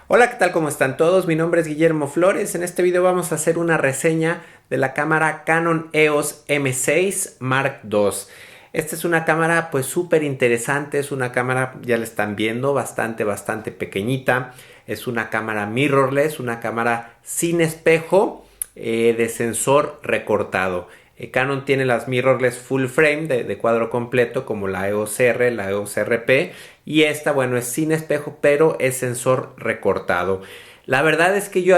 Hola, ¿qué tal? ¿Cómo están todos? Mi nombre es Guillermo Flores. En este video vamos a hacer una reseña de la cámara Canon EOS M6 Mark II. Esta es una cámara pues súper interesante, es una cámara, ya la están viendo, bastante pequeñita. Es una cámara mirrorless, una cámara sin espejo, de sensor recortado. Canon tiene las mirrorless full frame de cuadro completo como la EOS R, la EOS RP, y esta, bueno, es sin espejo pero es sensor recortado. La verdad es que yo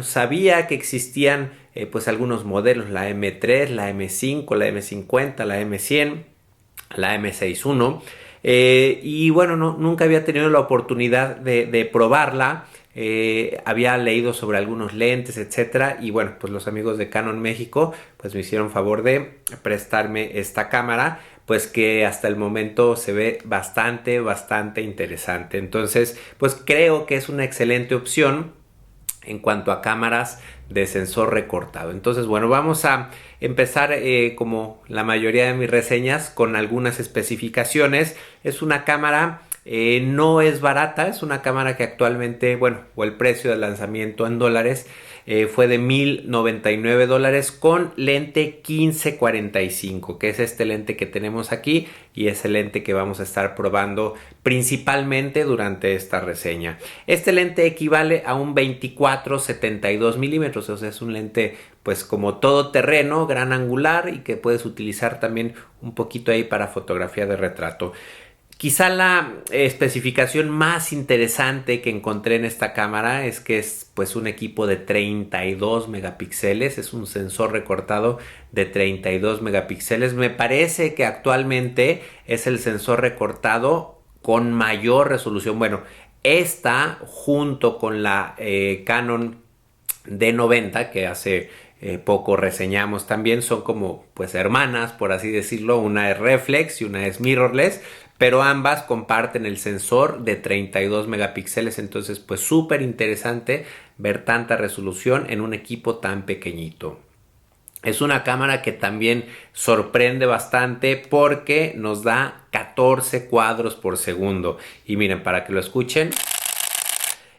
sabía que existían pues algunos modelos, la M3, la M5, la M50, la M100, la M61, y bueno, nunca había tenido la oportunidad de probarla. Había leído sobre algunos lentes, etcétera, y bueno, pues los amigos de Canon México pues me hicieron favor de prestarme esta cámara, pues que hasta el momento se ve bastante interesante. Entonces pues creo que es una excelente opción en cuanto a cámaras de sensor recortado. Entonces, bueno, vamos a empezar como la mayoría de mis reseñas con algunas especificaciones. Es una cámara, no es barata, es una cámara que actualmente, bueno, o el precio de lanzamiento en dólares fue de $1,099 con lente 1545, que es este lente que tenemos aquí y es el lente que vamos a estar probando principalmente durante esta reseña. Este lente equivale a un 24-72 milímetros, o sea, es un lente pues como todo terreno, gran angular y que puedes utilizar también un poquito ahí para fotografía de retrato. Quizá la especificación más interesante que encontré en esta cámara es que es pues un equipo de 32 megapíxeles, es un sensor recortado de 32 megapíxeles. Me parece que actualmente es el sensor recortado con mayor resolución. Bueno, esta junto con la Canon D90 que hace poco reseñamos también, son como pues hermanas, por así decirlo. Una es reflex y una es mirrorless, pero ambas comparten el sensor de 32 megapíxeles, entonces pues súper interesante ver tanta resolución en un equipo tan pequeñito. Es una cámara que también sorprende bastante porque nos da 14 cuadros por segundo. Y miren, para que lo escuchen,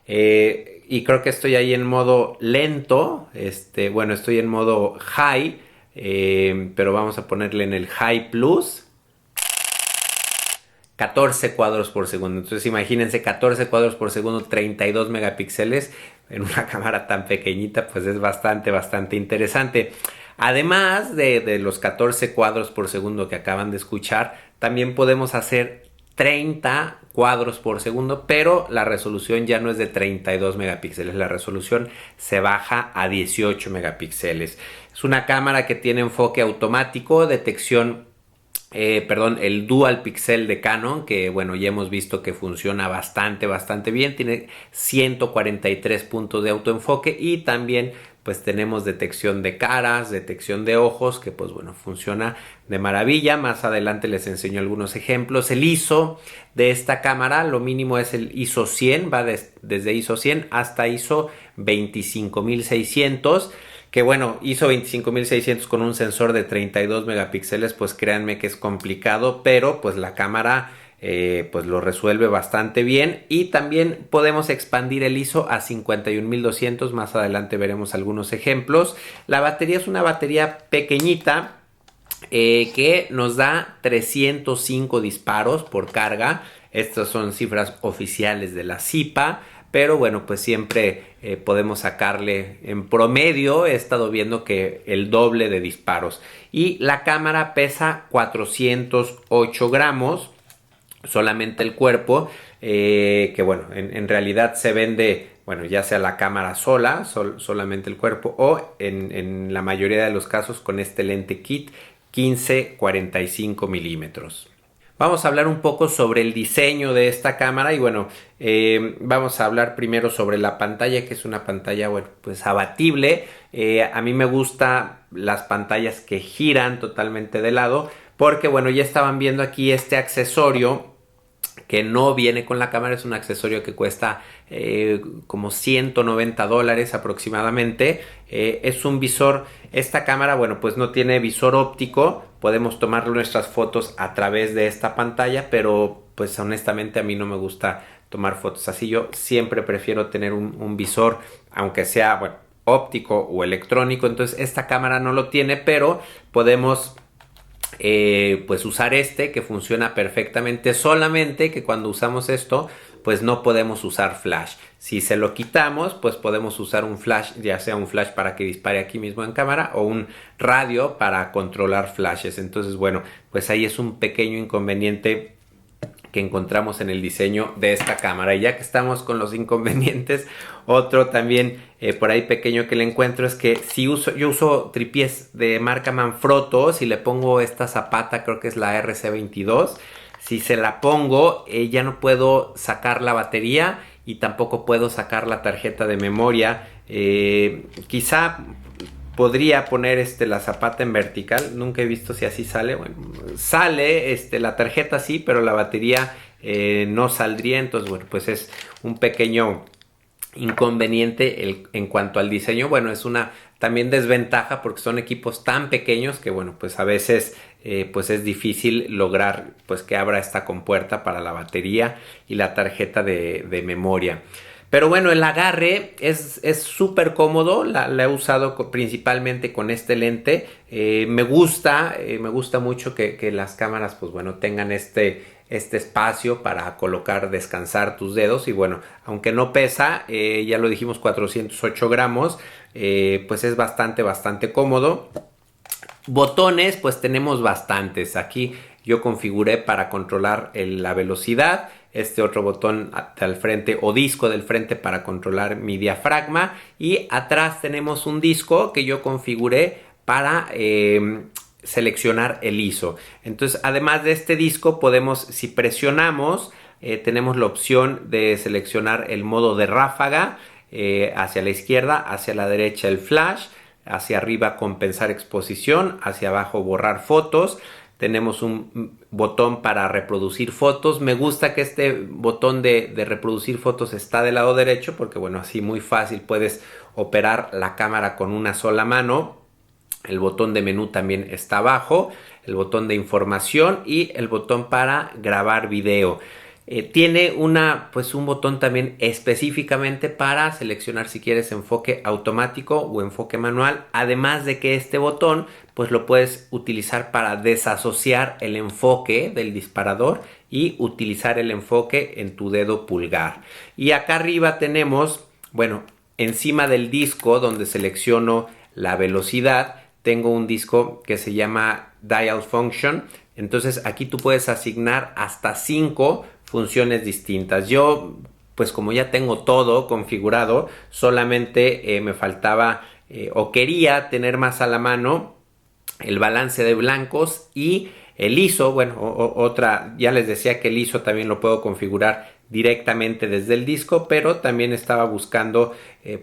y creo que estoy ahí en modo lento, bueno, estoy en modo high, pero vamos a ponerle en el high plus. 14 cuadros por segundo. Entonces imagínense 14 cuadros por segundo, 32 megapíxeles en una cámara tan pequeñita, pues es bastante interesante. Además de los 14 cuadros por segundo que acaban de escuchar, también podemos hacer 30 cuadros por segundo, pero la resolución ya no es de 32 megapíxeles, la resolución se baja a 18 megapíxeles. Es una cámara que tiene enfoque automático, detección el Dual Pixel de Canon, que bueno, ya hemos visto que funciona bastante bien. Tiene 143 puntos de autoenfoque y también pues tenemos detección de caras, detección de ojos, que pues bueno, funciona de maravilla. Más adelante les enseño algunos ejemplos. El ISO de esta cámara, lo mínimo es el ISO 100, va desde ISO 100 hasta ISO 25600. Que bueno, ISO 25600 con un sensor de 32 megapíxeles, pues créanme que es complicado, pero pues la cámara pues lo resuelve bastante bien. Y también podemos expandir el ISO a 51200, más adelante veremos algunos ejemplos. La batería es una batería pequeñita, que nos da 305 disparos por carga. Estas son cifras oficiales de la CIPA, pero bueno, pues siempre podemos sacarle en promedio. He estado viendo que el doble de disparos. Y la cámara pesa 408 gramos, solamente el cuerpo, que bueno, en realidad se vende, bueno, ya sea la cámara sola, solamente el cuerpo, o en la mayoría de los casos con este lente kit 15-45 milímetros. Vamos a hablar un poco sobre el diseño de esta cámara y bueno, vamos a hablar primero sobre la pantalla, que es una pantalla, bueno, pues abatible. A mí me gustan las pantallas que giran totalmente de lado porque bueno, ya estaban viendo aquí este accesorio que no viene con la cámara. Es un accesorio que cuesta como $190 aproximadamente. Es un visor. Esta cámara, bueno, pues no tiene visor óptico. Podemos tomar nuestras fotos a través de esta pantalla, pero pues honestamente a mí no me gusta tomar fotos así. Yo siempre prefiero tener un visor, aunque sea, bueno, óptico o electrónico. Entonces esta cámara no lo tiene, pero podemos pues usar este, que funciona perfectamente, solamente que cuando usamos esto pues no podemos usar flash. Si se lo quitamos, pues podemos usar un flash, ya sea un flash para que dispare aquí mismo en cámara o un radio para controlar flashes. Entonces, bueno, pues ahí es un pequeño inconveniente que encontramos en el diseño de esta cámara. Y ya que estamos con los inconvenientes, otro también por ahí pequeño que le encuentro es que si yo uso tripiés de marca Manfrotto. Si le pongo esta zapata, creo que es la RC22, si se la pongo ya no puedo sacar la batería y tampoco puedo sacar la tarjeta de memoria. Quizá podría poner la zapata en vertical. Nunca he visto si así sale. Bueno, sale la tarjeta sí, pero la batería no saldría. Entonces, bueno, pues es un pequeño inconveniente en cuanto al diseño. Bueno, es una también desventaja porque son equipos tan pequeños que, bueno, pues a veces pues es difícil lograr pues que abra esta compuerta para la batería y la tarjeta de memoria. Pero bueno, el agarre es súper cómodo. La he usado principalmente con este lente. Me gusta mucho que las cámaras pues bueno tengan este espacio para colocar, descansar tus dedos. Y bueno, aunque no pesa, ya lo dijimos, 408 gramos, pues es bastante cómodo. Botones pues tenemos bastantes. Aquí yo configuré para controlar la velocidad. Otro botón al frente o disco del frente para controlar mi diafragma. Y atrás tenemos un disco que yo configuré para seleccionar el ISO. Entonces, además de este disco, podemos, si presionamos, tenemos la opción de seleccionar el modo de ráfaga, hacia la izquierda, hacia la derecha el flash, hacia arriba compensar exposición, hacia abajo borrar fotos. Tenemos un botón para reproducir fotos. Me gusta que este botón de reproducir fotos está del lado derecho porque, bueno, así muy fácil puedes operar la cámara con una sola mano. El botón de menú también está abajo, el botón de información y el botón para grabar video. Tiene un botón también específicamente para seleccionar si quieres enfoque automático o enfoque manual. Además de que este botón pues lo puedes utilizar para desasociar el enfoque del disparador y utilizar el enfoque en tu dedo pulgar. Y acá arriba tenemos, bueno, encima del disco donde selecciono la velocidad, tengo un disco que se llama Dial Function. Entonces aquí tú puedes asignar hasta 5 funciones distintas. Yo, pues como ya tengo todo configurado, solamente me faltaba o quería tener más a la mano el balance de blancos y el ISO. Bueno, ya les decía que el ISO también lo puedo configurar directamente desde el disco, pero también estaba buscando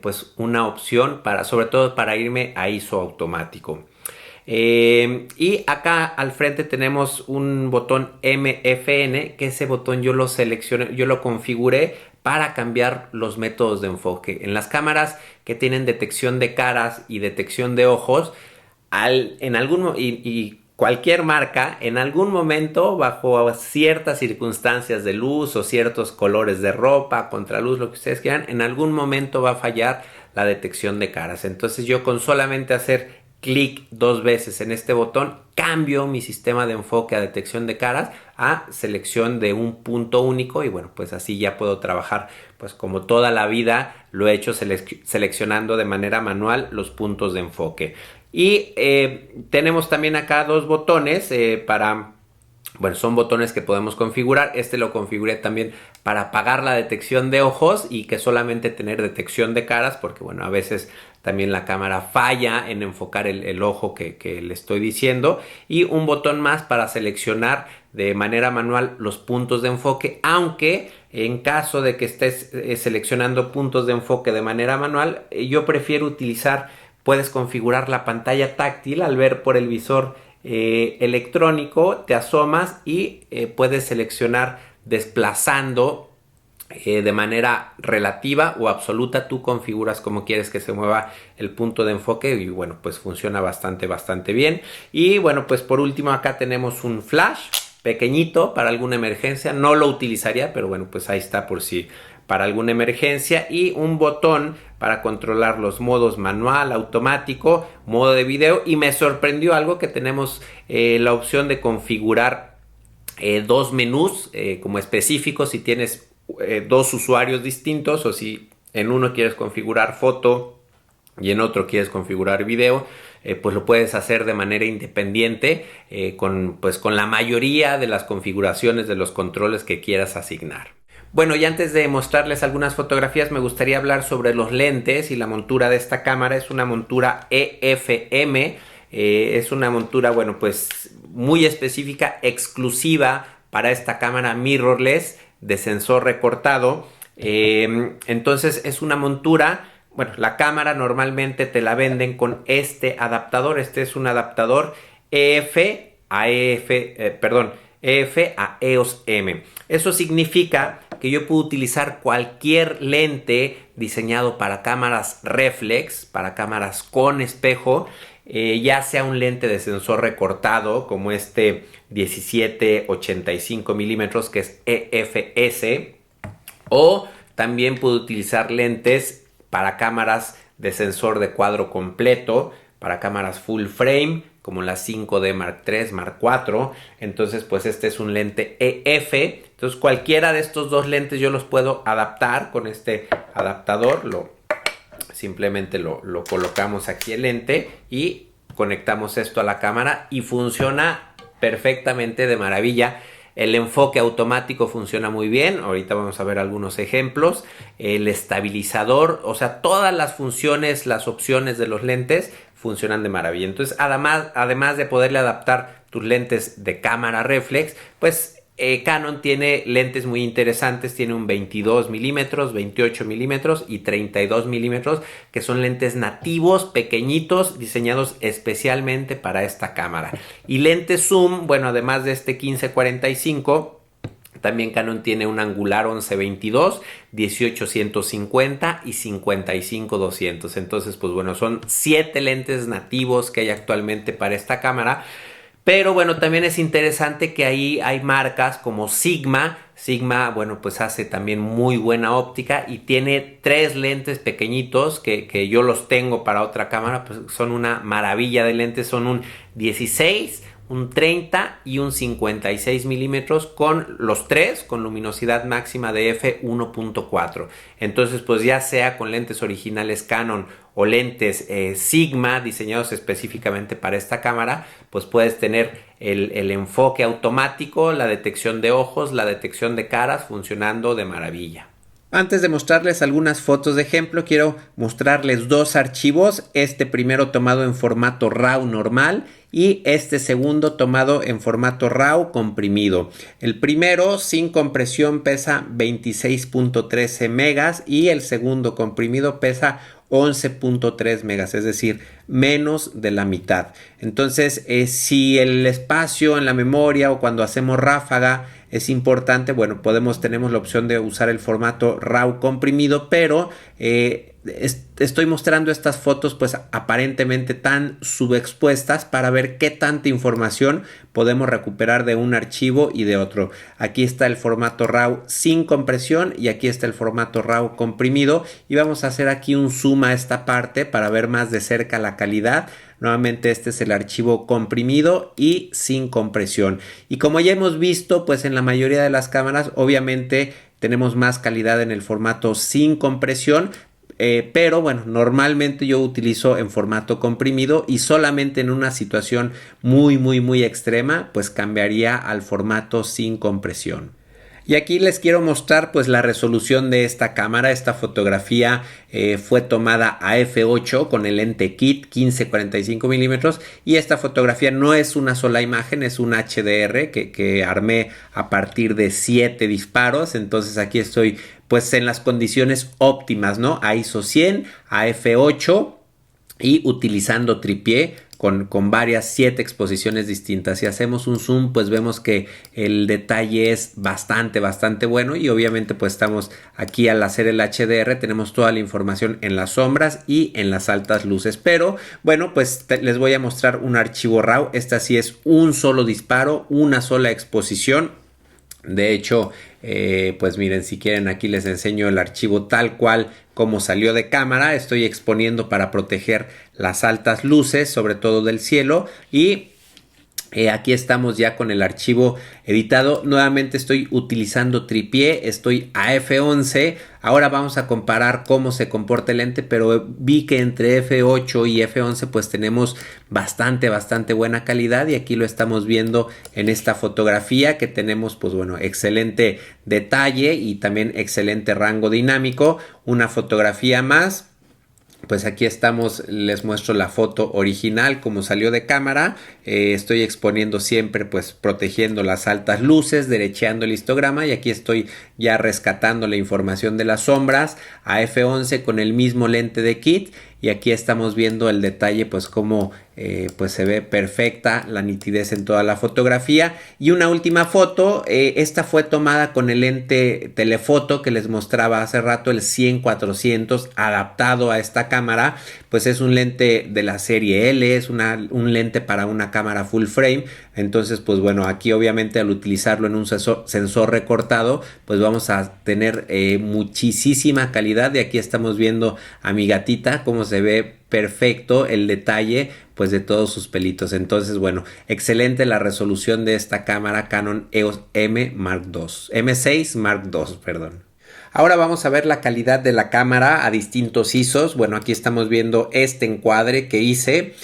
pues una opción sobre todo para irme a ISO automático. Y acá al frente tenemos un botón MFN, que ese botón yo lo seleccioné, yo lo configuré para cambiar los métodos de enfoque. En las cámaras que tienen detección de caras y detección de ojos, cualquier marca, en algún momento, bajo ciertas circunstancias de luz o ciertos colores de ropa, contraluz, lo que ustedes quieran, en algún momento va a fallar la detección de caras. Entonces yo con solamente hacer clic 2 veces en este botón, cambio mi sistema de enfoque a detección de caras a selección de un punto único. Y bueno, pues así ya puedo trabajar pues como toda la vida lo he hecho, seleccionando de manera manual los puntos de enfoque. Y tenemos también acá 2 botones bueno, son botones que podemos configurar. Lo configuré también para apagar la detección de ojos y que solamente tener detección de caras, porque bueno, a veces también la cámara falla en enfocar el ojo que le estoy diciendo. Y un botón más para seleccionar de manera manual los puntos de enfoque, aunque en caso de que estés seleccionando puntos de enfoque de manera manual, yo prefiero puedes configurar la pantalla táctil al ver por el visor electrónico, te asomas y puedes seleccionar desplazando de manera relativa o absoluta. Tú configuras cómo quieres que se mueva el punto de enfoque y bueno, pues funciona bastante bien. Y bueno, pues por último acá tenemos un flash pequeñito para alguna emergencia. No lo utilizaría, pero bueno, pues ahí está por si para alguna emergencia. Y un botón para controlar los modos manual, automático, modo de video. Y me sorprendió algo que tenemos la opción de configurar dos menús como específicos si tienes dos usuarios distintos, o si en uno quieres configurar foto y en otro quieres configurar video, pues lo puedes hacer de manera independiente con la mayoría de las configuraciones de los controles que quieras asignar. Bueno, y antes de mostrarles algunas fotografías, me gustaría hablar sobre los lentes y la montura de esta cámara. Es una montura EFM, es una montura, bueno, pues muy específica, exclusiva para esta cámara mirrorless de sensor recortado. Entonces es una montura, bueno, la cámara normalmente te la venden con este adaptador. Este es un adaptador EF a EOS M. Eso significa que yo puedo utilizar cualquier lente diseñado para cámaras reflex, para cámaras con espejo, ya sea un lente de sensor recortado como este 17-85 milímetros que es EFS, o también puedo utilizar lentes para cámaras de sensor de cuadro completo, para cámaras full frame como la 5D Mark III, Mark IV. Entonces pues este es un lente EF. Entonces cualquiera de estos dos lentes yo los puedo adaptar con este adaptador. Simplemente lo colocamos aquí el lente y conectamos esto a la cámara y funciona perfectamente de maravilla. El enfoque automático funciona muy bien. Ahorita vamos a ver algunos ejemplos. El estabilizador, o sea, todas las funciones, las opciones de los lentes funcionan de maravilla. Entonces, además de poderle adaptar tus lentes de cámara reflex, pues Canon tiene lentes muy interesantes. Tiene un 22 milímetros, 28 milímetros y 32 milímetros, que son lentes nativos, pequeñitos, diseñados especialmente para esta cámara. Y lentes zoom, bueno, además de este 15-45, también Canon tiene un angular 11-22, 18-150 y 55-200. Entonces, pues bueno, son 7 lentes nativos que hay actualmente para esta cámara. Pero bueno, también es interesante que ahí hay marcas como Sigma. Sigma, bueno, pues hace también muy buena óptica y tiene 3 lentes pequeñitos que yo los tengo para otra cámara. Pues son una maravilla de lentes. Son un 16, un 30 y un 56 milímetros, con los 3 con luminosidad máxima de f1.4. Entonces pues ya sea con lentes originales Canon o lentes Sigma diseñados específicamente para esta cámara, pues puedes tener el enfoque automático, la detección de ojos, la detección de caras funcionando de maravilla. Antes de mostrarles algunas fotos de ejemplo, quiero mostrarles dos archivos. Este primero tomado en formato RAW normal y este segundo tomado en formato RAW comprimido. El primero sin compresión pesa 26.13 megas y el segundo comprimido pesa 11.3 megas, es decir, menos de la mitad. Entonces, si el espacio en la memoria o cuando hacemos ráfaga es importante, bueno, tenemos la opción de usar el formato RAW comprimido, pero estoy mostrando estas fotos pues aparentemente tan subexpuestas para ver qué tanta información podemos recuperar de un archivo y de otro. Aquí está el formato RAW sin compresión y aquí está el formato RAW comprimido, y vamos a hacer aquí un zoom a esta parte para ver más de cerca la calidad. Nuevamente este es el archivo comprimido y sin compresión. Y como ya hemos visto, pues en la mayoría de las cámaras obviamente tenemos más calidad en el formato sin compresión. Pero bueno, normalmente yo utilizo en formato comprimido y solamente en una situación muy extrema pues cambiaría al formato sin compresión. Y aquí les quiero mostrar pues la resolución de esta cámara. Esta fotografía fue tomada a f8 con el lente kit 15-45 milímetros, y esta fotografía no es una sola imagen, es un HDR que armé a partir de 7 disparos. Entonces aquí estoy pues en las condiciones óptimas, ¿no? A ISO 100, a f8 y utilizando tripié con varias 7 exposiciones distintas. Si hacemos un zoom, pues vemos que el detalle es bastante bueno, y obviamente pues estamos aquí al hacer el HDR, tenemos toda la información en las sombras y en las altas luces. Pero bueno, pues les voy a mostrar un archivo RAW. Esta sí es un solo disparo, una sola exposición. De hecho, pues miren, si quieren aquí les enseño el archivo tal cual como salió de cámara. Estoy exponiendo para proteger las altas luces, sobre todo del cielo, y aquí estamos ya con el archivo editado. Nuevamente estoy utilizando tripié, estoy a F11. Ahora vamos a comparar cómo se comporta el lente, pero vi que entre F8 y F11 pues tenemos bastante buena calidad, y aquí lo estamos viendo en esta fotografía que tenemos pues bueno, excelente detalle y también excelente rango dinámico. Una fotografía más. Pues aquí estamos, les muestro la foto original como salió de cámara. Estoy exponiendo siempre pues protegiendo las altas luces, derecheando el histograma, y aquí estoy ya rescatando la información de las sombras a F11 con el mismo lente de kit, y aquí estamos viendo el detalle pues como pues se ve perfecta la nitidez en toda la fotografía. Y una última foto, esta fue tomada con el lente telefoto que les mostraba hace rato, el 100-400, adaptado a esta cámara. Pues es un lente de la serie L, es un lente para una cámara full frame. Entonces pues bueno, aquí obviamente al utilizarlo en un sensor recortado pues vamos a tener muchísima calidad. Y aquí estamos viendo a mi gatita cómo se ve perfecto el detalle pues de todos sus pelitos. Entonces bueno, excelente la resolución de esta cámara Canon EOS M6 Mark II, perdón. Ahora vamos a ver la calidad de la cámara a distintos ISOs. Bueno, aquí estamos viendo este encuadre que hice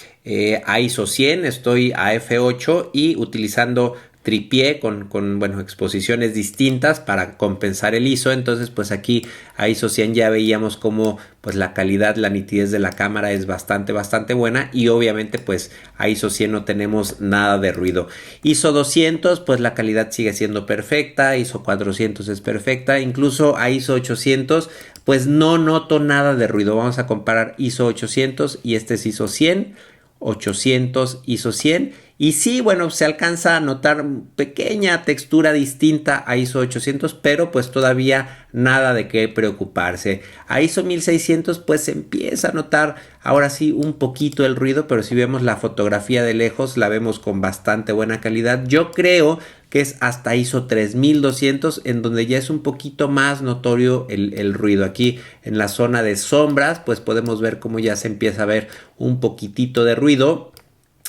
a ISO 100, estoy a F8 y utilizando tripié con bueno, exposiciones distintas para compensar el ISO. Entonces pues aquí a ISO 100 ya veíamos como pues la calidad, la nitidez de la cámara es bastante buena, y obviamente pues a ISO 100 no tenemos nada de ruido. ISO 200 pues la calidad sigue siendo perfecta, ISO 400 es perfecta, incluso a ISO 800 pues no noto nada de ruido. Vamos a comparar ISO 800 y este es ISO 100, 800, ISO 100. Y sí, bueno, se alcanza a notar pequeña textura distinta a ISO 800, pero pues todavía nada de qué preocuparse. A ISO 1600 pues se empieza a notar ahora sí un poquito el ruido, pero si vemos la fotografía de lejos la vemos con bastante buena calidad. Yo creo que es hasta ISO 3200 en donde ya es un poquito más notorio el ruido. Aquí en la zona de sombras pues podemos ver cómo ya se empieza a ver un poquitito de ruido.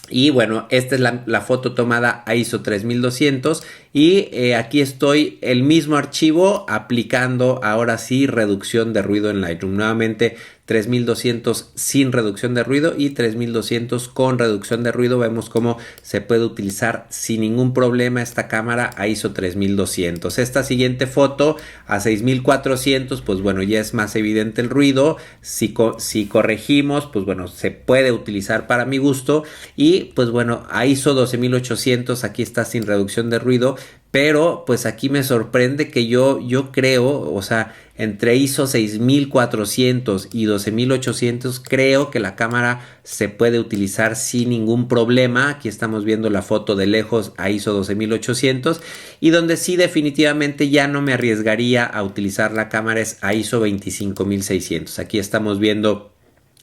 Y bueno, esta es la foto tomada a ISO 3200, y aquí estoy el mismo archivo aplicando ahora sí reducción de ruido en Lightroom. Nuevamente 3200 sin reducción de ruido y 3200 con reducción de ruido. Vemos cómo se puede utilizar sin ningún problema esta cámara a ISO 3200. Esta siguiente foto a 6400 pues bueno, ya es más evidente el ruido. Si corregimos pues bueno, se puede utilizar para mi gusto. Y pues bueno, a ISO 12800 aquí está sin reducción de ruido, pero pues aquí me sorprende que yo creo, o sea, entre ISO 6400 y 12800 creo que la cámara se puede utilizar sin ningún problema. Aquí estamos viendo la foto de lejos a ISO 12800, y donde sí definitivamente ya no me arriesgaría a utilizar la cámara es a ISO 25600. Aquí estamos viendo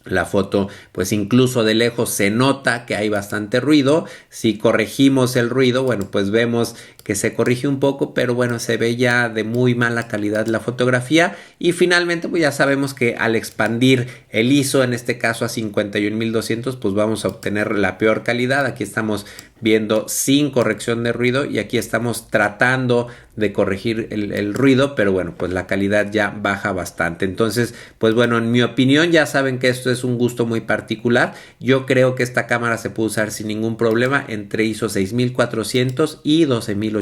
la foto, pues incluso de lejos se nota que hay bastante ruido. Si corregimos el ruido, bueno, pues vemos que se corrige un poco, pero bueno, se ve ya de muy mala calidad la fotografía. Y finalmente pues ya sabemos que al expandir el ISO, en este caso a 51200, pues vamos a obtener la peor calidad. Aquí estamos viendo sin corrección de ruido y aquí estamos tratando de corregir el ruido, pero bueno, pues la calidad ya baja bastante. Entonces pues bueno, en mi opinión, ya saben que esto es un gusto muy particular. Yo creo que esta cámara se puede usar sin ningún problema entre ISO 6400 y 12800.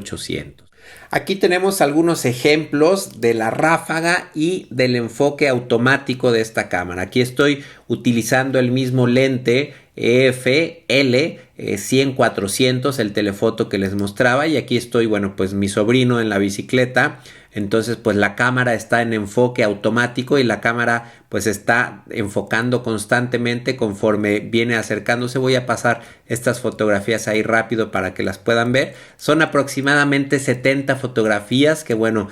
Aquí tenemos algunos ejemplos de la ráfaga y del enfoque automático de esta cámara. Aquí estoy utilizando el mismo lente EF-L 100-400, el telefoto que les mostraba, y aquí estoy, bueno, pues mi sobrino en la bicicleta entonces pues la cámara está en enfoque automático y la cámara pues está enfocando constantemente conforme viene acercándose. Voy a pasar estas fotografías ahí rápido para que las puedan ver. Son aproximadamente 70 fotografías que bueno,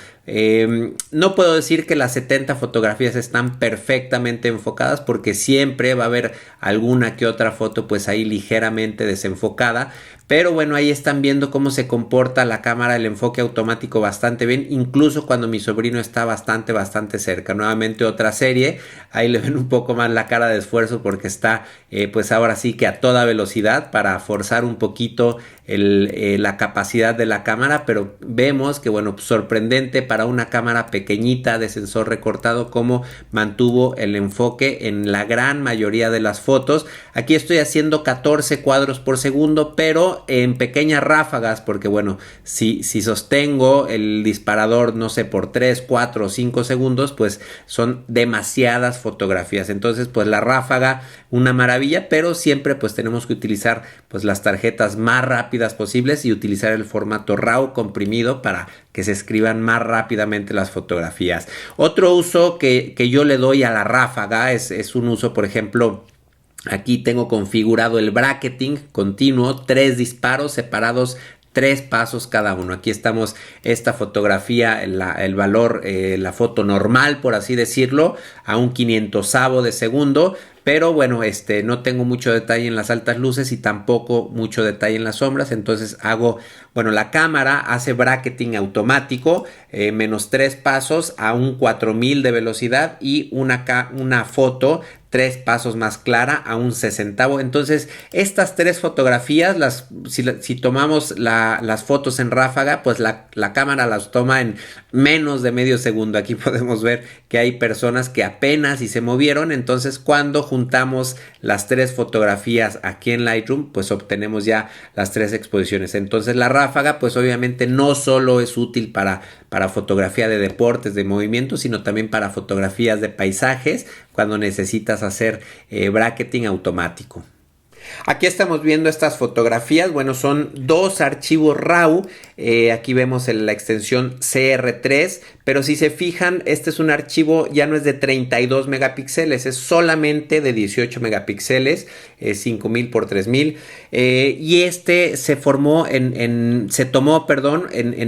no puedo decir que las 70 fotografías están perfectamente enfocadas porque siempre va a haber alguna que otra foto pues ahí ligeramente desenfocada. Pero bueno, ahí están viendo cómo se comporta la cámara, el enfoque automático bastante bien, incluso cuando mi sobrino está bastante cerca. Nuevamente otra serie, ahí le ven un poco más la cara de esfuerzo porque está pues ahora sí que a toda velocidad para forzar un poquito la capacidad de la cámara, pero vemos que bueno, pues, sorprendente para una cámara pequeñita de sensor recortado cómo mantuvo el enfoque en la gran mayoría de las fotos. Aquí estoy haciendo 14 cuadros por segundo, pero en pequeñas ráfagas, porque bueno, si sostengo el disparador, no sé, por 3, 4 o 5 segundos, pues son demasiadas fotografías. Entonces, pues la ráfaga, una maravilla, pero siempre pues tenemos que utilizar pues las tarjetas más rápidas posibles y utilizar el formato RAW comprimido para que se escriban más rápidamente las fotografías. Otro uso que yo le doy a la ráfaga es un uso, por ejemplo, aquí tengo configurado el bracketing continuo, 3 disparos separados 3 pasos cada uno. Aquí estamos, esta fotografía, el valor, la foto normal, por así decirlo, a un 500avo de segundo. Pero bueno, no tengo mucho detalle en las altas luces y tampoco mucho detalle en las sombras. Entonces hago, bueno, la cámara hace bracketing automático, menos 3 pasos a un 4000 de velocidad y una foto 3 pasos más clara a un 60avo. Entonces estas 3 fotografías, si tomamos las fotos en ráfaga, pues la cámara las toma en menos de medio segundo. Aquí podemos ver que hay personas que apenas si se movieron. Entonces cuando juntamos las 3 fotografías aquí en Lightroom, pues obtenemos ya las 3 exposiciones. Entonces la ráfaga pues obviamente no solo es útil para fotografía de deportes, de movimiento, sino también para fotografías de paisajes cuando necesitas hacer bracketing automático. Aquí estamos viendo estas fotografías, bueno, son 2 archivos RAW, aquí vemos la extensión CR3, pero si se fijan, este es un archivo, ya no es de 32 megapíxeles, es solamente de 18 megapíxeles, 5000 por 3000, y se tomó en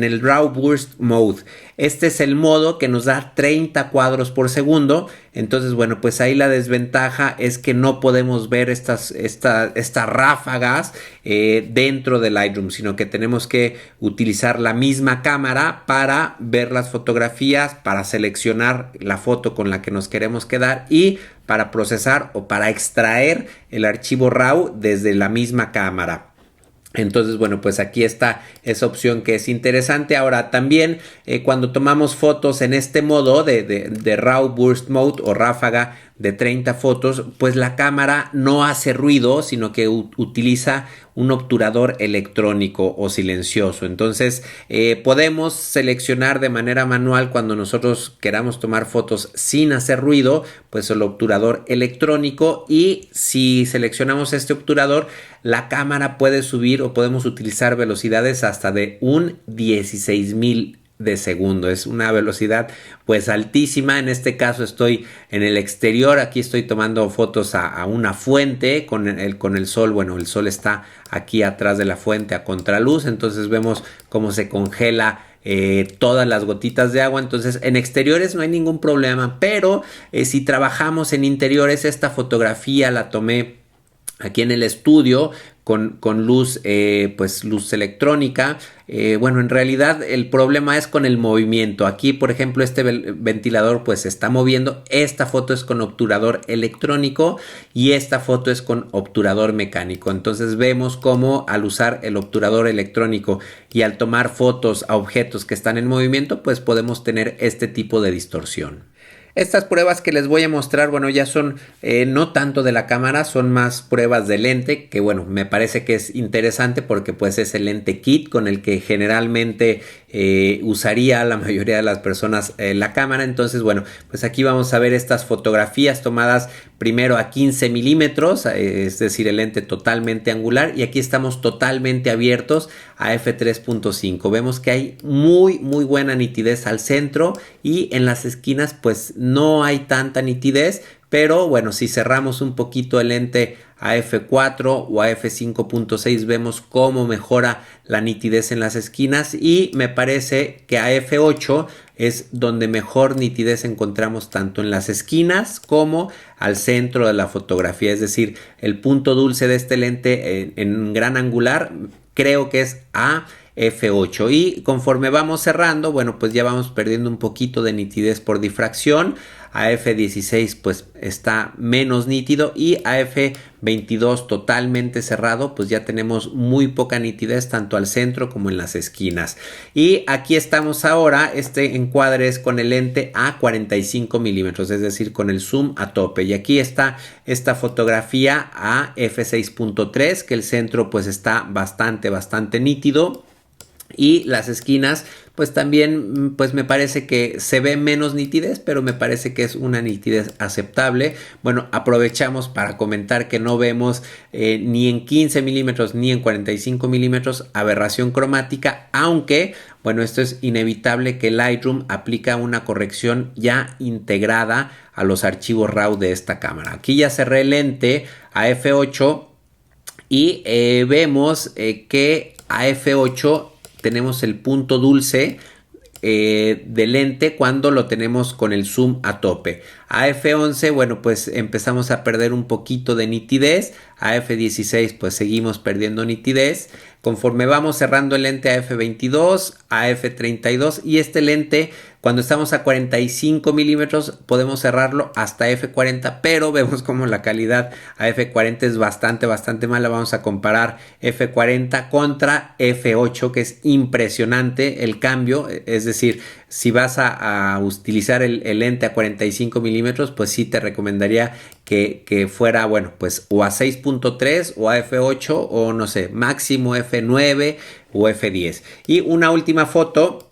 el RAW Burst Mode. Este es el modo que nos da 30 cuadros por segundo. Entonces, bueno, pues ahí la desventaja es que no podemos ver estas ráfagas dentro de Lightroom, sino que tenemos que utilizar la misma cámara para ver las fotografías, para seleccionar la foto con la que nos queremos quedar y para procesar o para extraer el archivo RAW desde la misma cámara. Entonces, bueno, pues aquí está esa opción que es interesante. Ahora también cuando tomamos fotos en este modo de RAW Burst Mode o ráfaga de 30 fotos, pues la cámara no hace ruido, sino que utiliza un obturador electrónico o silencioso. Entonces podemos seleccionar de manera manual cuando nosotros queramos tomar fotos sin hacer ruido, pues el obturador electrónico, y si seleccionamos este obturador, la cámara puede subir o podemos utilizar velocidades hasta de un 16.000 de segundo. Es una velocidad pues altísima. En este caso estoy en el exterior, aquí estoy tomando fotos a una fuente con el sol. Bueno, el sol está aquí atrás de la fuente a contraluz, entonces vemos cómo se congela todas las gotitas de agua. Entonces en exteriores no hay ningún problema, pero si trabajamos en interiores, esta fotografía la tomé aquí en el estudio con luz, pues luz electrónica. Bueno, en realidad el problema es con el movimiento. Aquí, por ejemplo, este ventilador pues se está moviendo. Esta foto es con obturador electrónico y esta foto es con obturador mecánico. Entonces vemos cómo al usar el obturador electrónico y al tomar fotos a objetos que están en movimiento, pues podemos tener este tipo de distorsión. Estas pruebas que les voy a mostrar, bueno, ya son no tanto de la cámara, son más pruebas de lente, que bueno, me parece que es interesante porque pues es el lente kit con el que generalmente usaría la mayoría de las personas la cámara. Entonces, bueno, pues aquí vamos a ver estas fotografías tomadas primero a 15 milímetros, es decir, el lente totalmente angular, y aquí estamos totalmente abiertos a f3.5. Vemos que hay muy buena nitidez al centro, y en las esquinas pues no hay tanta nitidez, pero bueno, si cerramos un poquito el lente a f4 o a f5.6 vemos cómo mejora la nitidez en las esquinas, y me parece que a f8 es donde mejor nitidez encontramos tanto en las esquinas como al centro de la fotografía. Es decir, el punto dulce de este lente en gran angular creo que es a f8, y conforme vamos cerrando, bueno, pues ya vamos perdiendo un poquito de nitidez por difracción. A f16 pues está menos nítido, y a f22 totalmente cerrado pues ya tenemos muy poca nitidez tanto al centro como en las esquinas. Y aquí estamos ahora, este encuadre es con el lente a 45 milímetros, es decir, con el zoom a tope, y aquí está esta fotografía a f6.3, que el centro pues está bastante nítido, y las esquinas pues también pues me parece que se ve menos nitidez, pero me parece que es una nitidez aceptable. Bueno, aprovechamos para comentar que no vemos ni en 15 milímetros ni en 45 milímetros aberración cromática, aunque bueno, esto es inevitable, que Lightroom aplica una corrección ya integrada a los archivos RAW de esta cámara. Aquí ya cerré el lente a f8 y vemos que a f8 tenemos el punto dulce del lente cuando lo tenemos con el zoom a tope. A f11, bueno, pues empezamos a perder un poquito de nitidez. A f16 pues seguimos perdiendo nitidez. Conforme vamos cerrando el lente a f22, a f32, y este lente cuando estamos a 45 milímetros podemos cerrarlo hasta f40, pero vemos como la calidad a f40 es bastante mala. Vamos a comparar f40 contra f8, que es impresionante el cambio. Es decir, si vas a utilizar el lente a 45 milímetros, pues sí te recomendaría que fuera, bueno, pues o a 6.3 o a f8 o no sé, máximo f9 o f10. Y una última foto.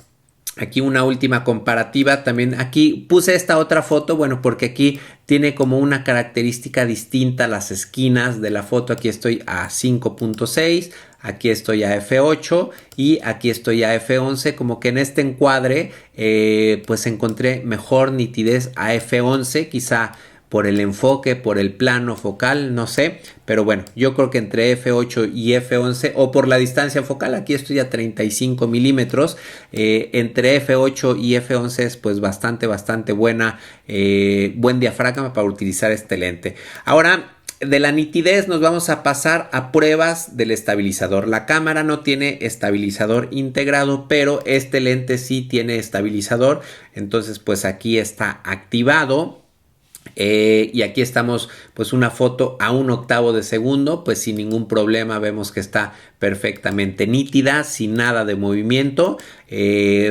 Aquí una última comparativa también. Aquí puse esta otra foto, bueno, porque aquí tiene como una característica distinta las esquinas de la foto. Aquí estoy a 5.6, aquí estoy a f8 y aquí estoy a f11. Como que en este encuadre pues encontré mejor nitidez a f11, quizá por el enfoque, por el plano focal, no sé, pero bueno, yo creo que entre f8 y f11, o por la distancia focal, aquí estoy a 35 milímetros, entre f8 y f11 es pues bastante buena, buen diafragma para utilizar este lente. Ahora, de la nitidez nos vamos a pasar a pruebas del estabilizador. La cámara no tiene estabilizador integrado, pero este lente sí tiene estabilizador, entonces pues aquí está activado. Y aquí estamos pues una foto a 1/8 de segundo, pues sin ningún problema vemos que está perfectamente nítida, sin nada de movimiento.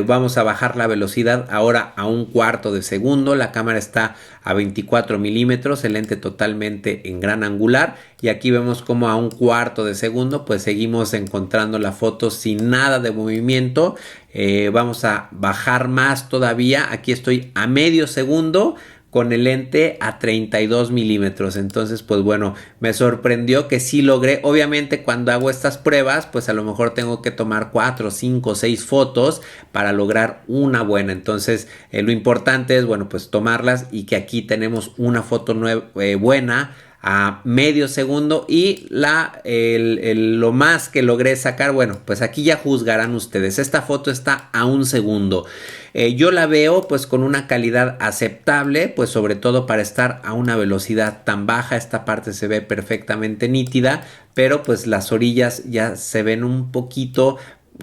Vamos a bajar la velocidad ahora a 1/4 de segundo. La cámara está a 24 milímetros, el lente totalmente en gran angular, y aquí vemos como a 1/4 de segundo pues seguimos encontrando la foto sin nada de movimiento. Vamos a bajar más todavía, aquí estoy a medio segundo con el lente a 32 milímetros. Entonces pues bueno, me sorprendió que sí logré. Obviamente cuando hago estas pruebas pues a lo mejor tengo que tomar 4, 5, 6 fotos para lograr una buena. Entonces lo importante es bueno pues tomarlas, y que aquí tenemos una foto buena a medio segundo, y lo más que logré sacar, bueno, pues aquí ya juzgarán ustedes. Esta foto está a 1 segundo. Yo la veo pues con una calidad aceptable, pues sobre todo para estar a una velocidad tan baja. Esta parte se ve perfectamente nítida, pero pues las orillas ya se ven un poquito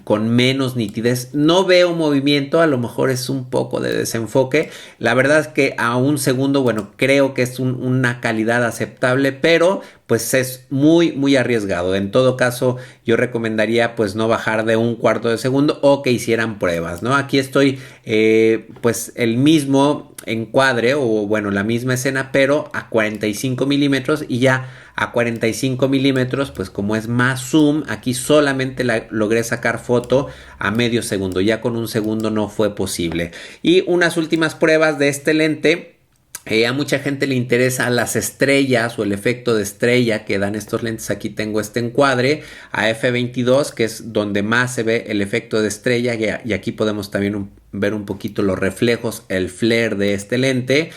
con menos nitidez. No veo movimiento, a lo mejor es un poco de desenfoque. La verdad es que a 1 segundo, bueno, creo que es una calidad aceptable, pero pues es muy arriesgado. En todo caso, yo recomendaría pues no bajar de un cuarto de segundo o que hicieran pruebas, ¿no? Aquí estoy pues el mismo encuadre o bueno, la misma escena, pero a 45 milímetros y ya a 45 milímetros, pues como es más zoom, aquí solamente logré sacar foto a medio segundo, ya con un segundo no fue posible. Y unas últimas pruebas de este lente. A mucha gente le interesa las estrellas o el efecto de estrella que dan estos lentes. Aquí tengo este encuadre a f22, que es donde más se ve el efecto de estrella, y aquí podemos también ver un poquito los reflejos, el flare de este lente.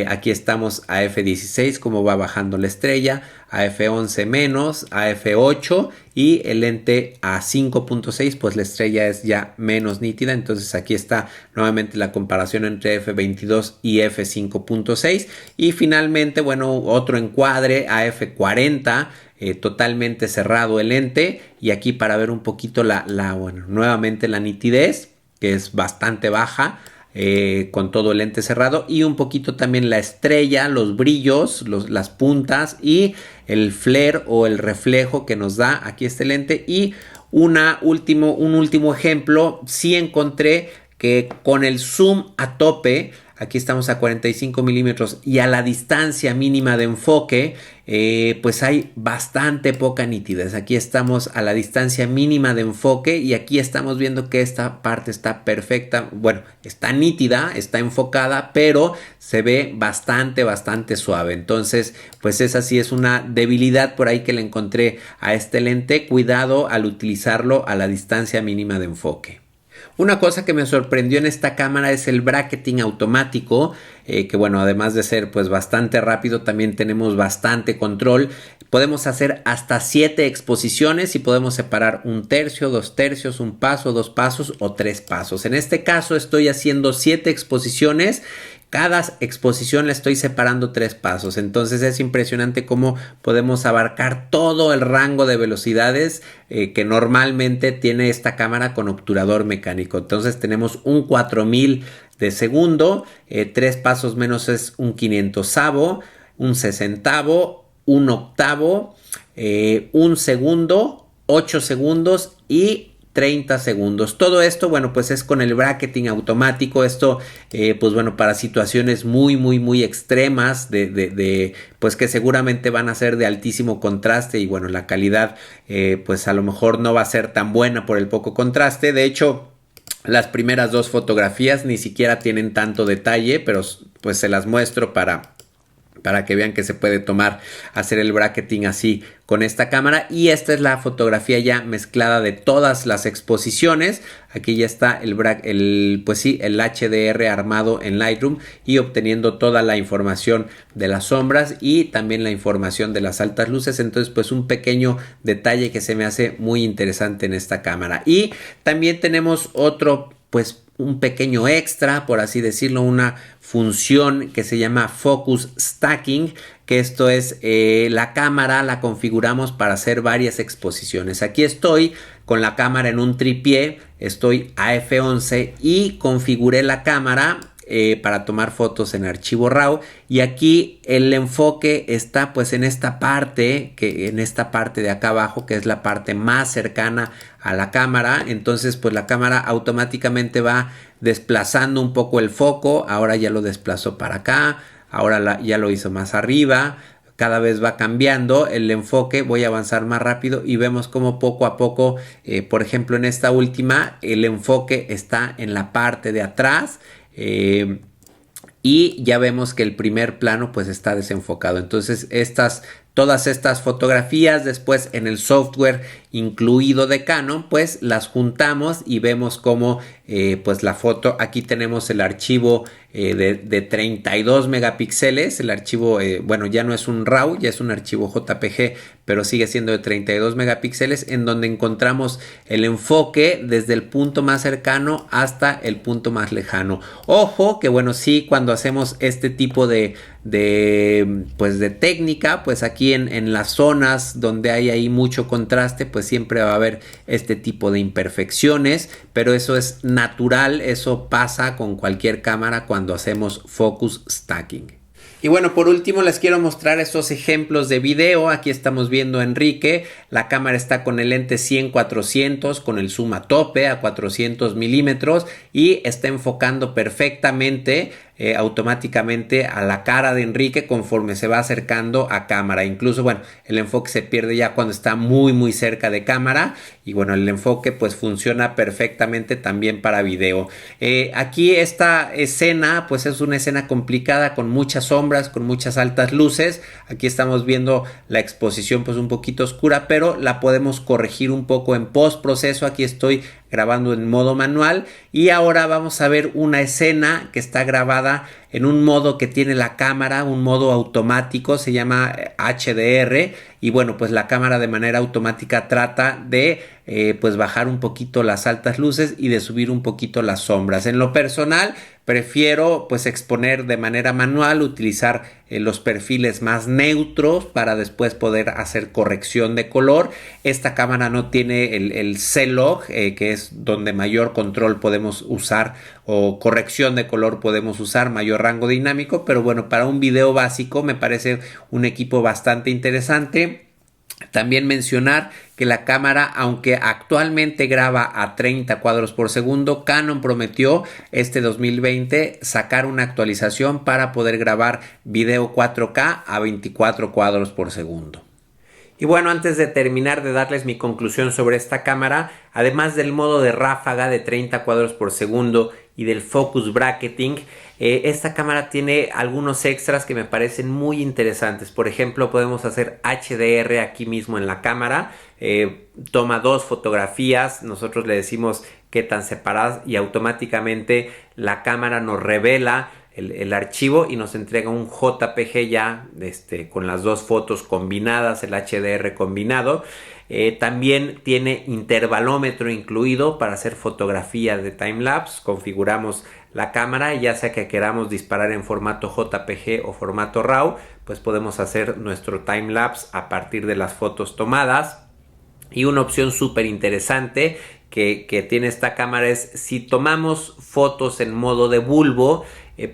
Aquí estamos a f16, como va bajando la estrella, a f11 menos, a f8 y el lente a 5.6, pues la estrella es ya menos nítida. Entonces aquí está nuevamente la comparación entre f22 y f5.6 y finalmente, bueno, otro encuadre a f40, totalmente cerrado el lente, y aquí para ver un poquito bueno, nuevamente la nitidez, que es bastante baja, con todo el lente cerrado, y un poquito también la estrella, los brillos, las puntas y el flare o el reflejo que nos da aquí este lente. Y un último ejemplo, sí encontré que con el zoom a tope, aquí estamos a 45 milímetros y a la distancia mínima de enfoque, pues hay bastante poca nitidez. Aquí estamos a la distancia mínima de enfoque y aquí estamos viendo que esta parte está perfecta, bueno, está nítida, está enfocada, pero se ve bastante suave. Entonces, pues esa sí es una debilidad por ahí que le encontré a este lente. Cuidado al utilizarlo a la distancia mínima de enfoque. Una cosa que me sorprendió en esta cámara es el bracketing automático, que bueno, además de ser pues bastante rápido, también tenemos bastante control. Podemos hacer hasta 7 exposiciones y podemos separar 1/3, 2/3, 1 paso, 2 pasos o 3 pasos. En este caso estoy haciendo 7 exposiciones. Cada exposición le estoy separando 3 pasos. Entonces es impresionante cómo podemos abarcar todo el rango de velocidades que normalmente tiene esta cámara con obturador mecánico. Entonces tenemos un 4000 de segundo, 3 pasos menos es un 500avo, un 60avo, un octavo, un segundo, 8 segundos y 30 segundos. Todo esto, bueno, pues es con el bracketing automático. Esto, pues bueno, para situaciones muy extremas pues que seguramente van a ser de altísimo contraste y bueno, la calidad, pues a lo mejor no va a ser tan buena por el poco contraste. De hecho, las primeras 2 fotografías ni siquiera tienen tanto detalle, pero pues se las muestro para que vean que se puede hacer el bracketing así con esta cámara. Y esta es la fotografía ya mezclada de todas las exposiciones. Aquí ya está el HDR armado en Lightroom y obteniendo toda la información de las sombras y también la información de las altas luces. Entonces, pues un pequeño detalle que se me hace muy interesante en esta cámara. Y también tenemos otro, pues un pequeño extra, por así decirlo, una función que se llama Focus Stacking, que esto es la cámara la configuramos para hacer varias exposiciones. Aquí estoy con la cámara en un tripié, estoy a f11 y configuré la cámara para tomar fotos en archivo RAW, y aquí el enfoque está pues en esta parte de acá abajo, que es la parte más cercana a la cámara. Entonces pues la cámara automáticamente va desplazando un poco el foco. Ahora ya lo desplazó para acá, ahora ya lo hizo más arriba. Cada vez va cambiando el enfoque. Voy a avanzar más rápido y vemos como poco a poco, por ejemplo en esta última, el enfoque está en la parte de atrás, y ya vemos que el primer plano pues está desenfocado. Entonces todas estas fotografías después en el software incluido de Canon pues las juntamos y vemos cómo pues la foto, aquí tenemos el archivo de 32 megapíxeles, el archivo bueno, ya no es un RAW, ya es un archivo JPG, pero sigue siendo de 32 megapíxeles, en donde encontramos el enfoque desde el punto más cercano hasta el punto más lejano. Ojo que bueno, sí, cuando hacemos este tipo de técnica, pues aquí en las zonas donde hay ahí mucho contraste, pues siempre va a haber este tipo de imperfecciones, pero eso es natural, eso pasa con cualquier cámara cuando hacemos focus stacking. Y bueno, por último les quiero mostrar estos ejemplos de video. Aquí estamos viendo a Enrique. La cámara está con el lente 100-400 con el zoom a tope a 400 milímetros y está enfocando perfectamente automáticamente a la cara de Enrique conforme se va acercando a cámara. Incluso, bueno, el enfoque se pierde ya cuando está muy cerca de cámara y bueno, el enfoque pues funciona perfectamente también para video. Aquí esta escena pues es una escena complicada con muchas sombras, con muchas altas luces. Aquí estamos viendo la exposición pues un poquito oscura, pero la podemos corregir un poco en postproceso. Aquí estoy grabando en modo manual y ahora vamos a ver una escena que está grabada en un modo que tiene la cámara, un modo automático, se llama HDR y bueno, pues la cámara de manera automática trata de pues bajar un poquito las altas luces y de subir un poquito las sombras. En lo personal prefiero pues exponer de manera manual, utilizar los perfiles más neutros para después poder hacer corrección de color. Esta cámara no tiene el C-Log, que es donde mayor control podemos usar o corrección de color podemos usar, mayor rango dinámico, pero bueno, para un video básico me parece un equipo bastante interesante. También mencionar que la cámara, aunque actualmente graba a 30 cuadros por segundo, Canon prometió este 2020 sacar una actualización para poder grabar video 4K a 24 cuadros por segundo. Y bueno, antes de terminar de darles mi conclusión sobre esta cámara, además del modo de ráfaga de 30 cuadros por segundo y del focus bracketing, esta cámara tiene algunos extras que me parecen muy interesantes. Por ejemplo, podemos hacer HDR aquí mismo en la cámara, toma 2 fotografías, nosotros le decimos qué tan separadas y automáticamente la cámara nos revela el archivo y nos entrega un JPG ya con las 2 fotos combinadas, el HDR combinado. También tiene intervalómetro incluido para hacer fotografías de timelapse. Configuramos la cámara y ya sea que queramos disparar en formato JPG o formato RAW, pues podemos hacer nuestro timelapse a partir de las fotos tomadas. Y una opción súper interesante que tiene esta cámara es si tomamos fotos en modo de bulbo,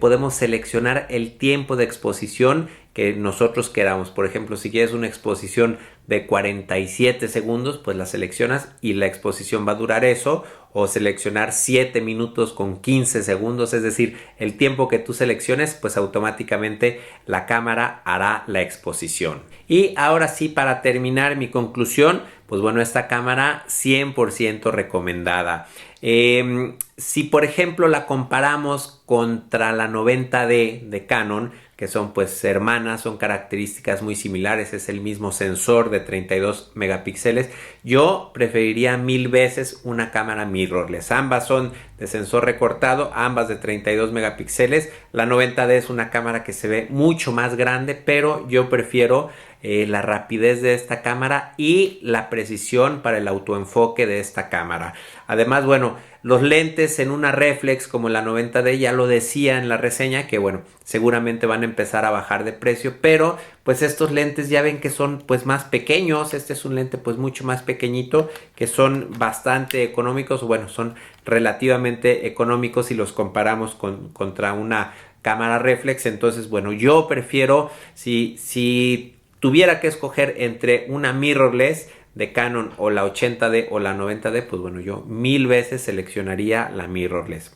podemos seleccionar el tiempo de exposición que nosotros queramos. Por ejemplo, si quieres una exposición de 47 segundos, pues la seleccionas y la exposición va a durar eso, o seleccionar 7 minutos con 15 segundos, es decir, el tiempo que tú selecciones, pues automáticamente la cámara hará la exposición. Y ahora sí, para terminar mi conclusión, pues bueno, esta cámara 100% recomendada. Si por ejemplo la comparamos contra la 90D de Canon, que son pues hermanas, son características muy similares, es el mismo sensor de 32 megapíxeles, yo preferiría 1000 veces una cámara mirrorless. Ambas son de sensor recortado, ambas de 32 megapíxeles. La 90D es una cámara que se ve mucho más grande, pero yo prefiero la rapidez de esta cámara y la precisión para el autoenfoque de esta cámara. Además, bueno, los lentes en una reflex como la 90D, ya lo decía en la reseña, que bueno, seguramente van a empezar a bajar de precio, pero pues estos lentes ya ven que son pues más pequeños. Este es un lente pues mucho más pequeñito, que son bastante económicos, bueno, son relativamente económicos si los comparamos contra una cámara reflex. Entonces, bueno, yo prefiero, si tuviera que escoger entre una mirrorless de Canon o la 80D o la 90D, pues bueno, yo 1000 veces seleccionaría la mirrorless.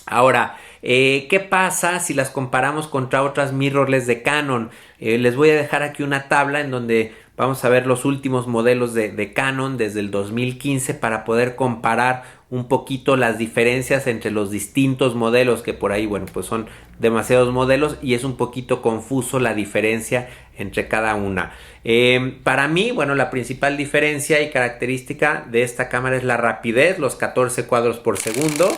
Ahora, ¿qué pasa si las comparamos contra otras mirrorless de Canon? Les voy a dejar aquí una tabla en donde vamos a ver los últimos modelos de Canon desde el 2015 para poder comparar un poquito las diferencias entre los distintos modelos, que por ahí, bueno, pues son demasiados modelos y es un poquito confuso la diferencia entre cada una. Para mí, bueno, la principal diferencia y característica de esta cámara es la rapidez, los 14 cuadros por segundo.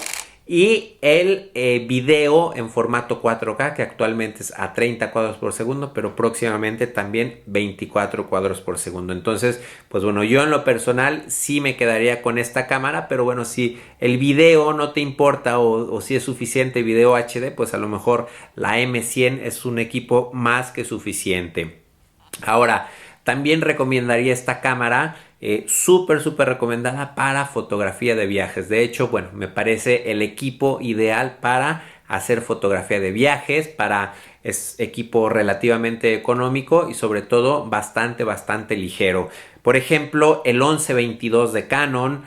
Y el video en formato 4K, que actualmente es a 30 cuadros por segundo, pero próximamente también 24 cuadros por segundo. Entonces, pues bueno, yo en lo personal sí me quedaría con esta cámara, pero bueno, si el video no te importa o si es suficiente video HD, pues a lo mejor la M100 es un equipo más que suficiente. Ahora, también recomendaría esta cámara, súper recomendada para fotografía de viajes. De hecho, bueno, me parece el equipo ideal para hacer fotografía de viajes, para es equipo relativamente económico y sobre todo bastante ligero. Por ejemplo, el 11-22 de Canon,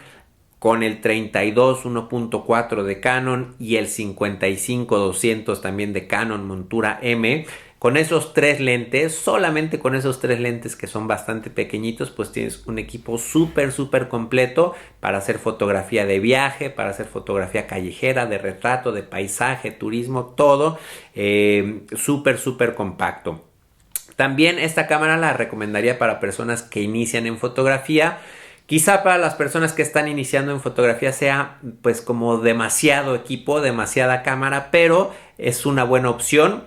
con el 32 1.4 de Canon y el 55-200 también de Canon montura M. Con esos tres lentes, solamente con esos tres lentes que son bastante pequeñitos, pues tienes un equipo súper completo para hacer fotografía de viaje, para hacer fotografía callejera, de retrato, de paisaje, turismo, todo súper compacto. También esta cámara la recomendaría para personas que inician en fotografía. Quizá para las personas que están iniciando en fotografía sea pues como demasiado equipo, demasiada cámara, pero es una buena opción.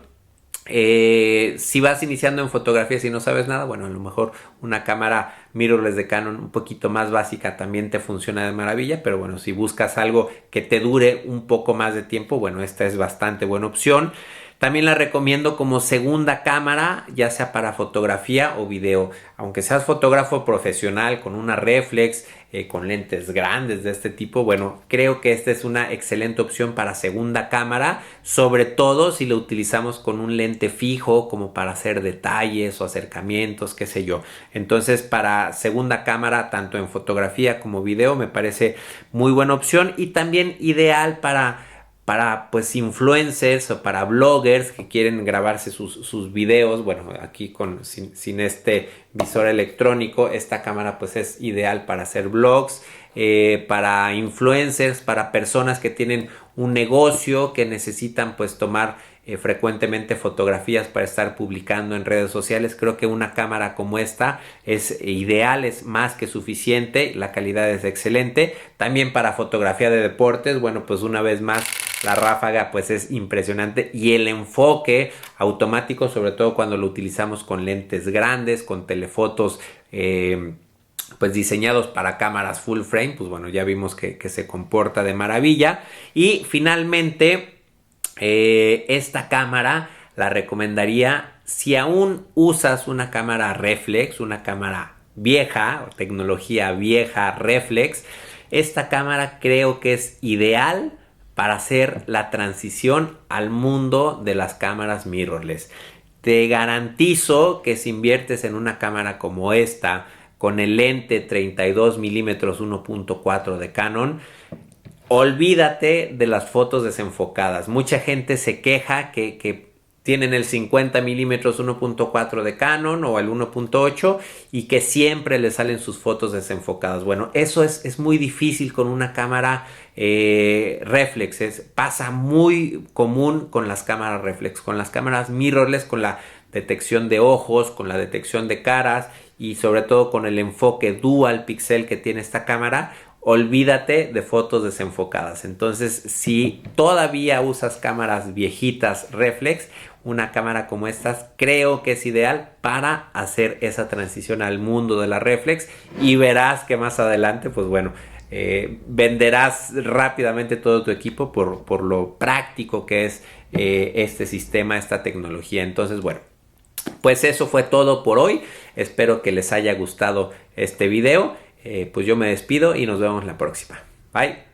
Si vas iniciando en fotografía, si no sabes nada, bueno, a lo mejor una cámara mirrorless de Canon un poquito más básica también te funciona de maravilla, pero bueno, si buscas algo que te dure un poco más de tiempo, bueno, esta es bastante buena opción. También la recomiendo como segunda cámara, ya sea para fotografía o video. Aunque seas fotógrafo profesional con una reflex, con lentes grandes de este tipo, bueno, creo que esta es una excelente opción para segunda cámara, sobre todo si lo utilizamos con un lente fijo como para hacer detalles o acercamientos, qué sé yo. Entonces, para segunda cámara, tanto en fotografía como video, me parece muy buena opción y también ideal para pues influencers o para bloggers que quieren grabarse sus videos. Bueno, aquí sin este visor electrónico, esta cámara pues es ideal para hacer vlogs, para influencers, para personas que tienen un negocio que necesitan pues tomar frecuentemente fotografías para estar publicando en redes sociales. Creo que una cámara como esta es ideal, es más que suficiente, la calidad es excelente. También para fotografía de deportes, bueno, pues una vez más la ráfaga pues es impresionante y el enfoque automático, sobre todo cuando lo utilizamos con lentes grandes, con telefotos pues diseñados para cámaras full frame, pues bueno, ya vimos que se comporta de maravilla. Y finalmente esta cámara la recomendaría si aún usas una cámara reflex, una cámara vieja, o tecnología vieja reflex. Esta cámara creo que es ideal para hacer la transición al mundo de las cámaras mirrorless. Te garantizo que si inviertes en una cámara como esta, con el lente 32 milímetros 1.4 de Canon, olvídate de las fotos desenfocadas. Mucha gente se queja que tienen el 50 milímetros 1.4 de Canon o el 1.8 y que siempre les salen sus fotos desenfocadas. Bueno, eso es muy difícil con una cámara reflex. Pasa muy común con las cámaras reflex, con las cámaras mirrorless, con la detección de ojos, con la detección de caras y sobre todo con el enfoque dual pixel que tiene esta cámara. Olvídate de fotos desenfocadas. Entonces, si todavía usas cámaras viejitas reflex, una cámara como estas creo que es ideal para hacer esa transición al mundo de la reflex y verás que más adelante, pues bueno, venderás rápidamente todo tu equipo por lo práctico que es este sistema, esta tecnología. Entonces, bueno, pues eso fue todo por hoy. Espero que les haya gustado este video. Pues yo me despido y nos vemos la próxima. Bye.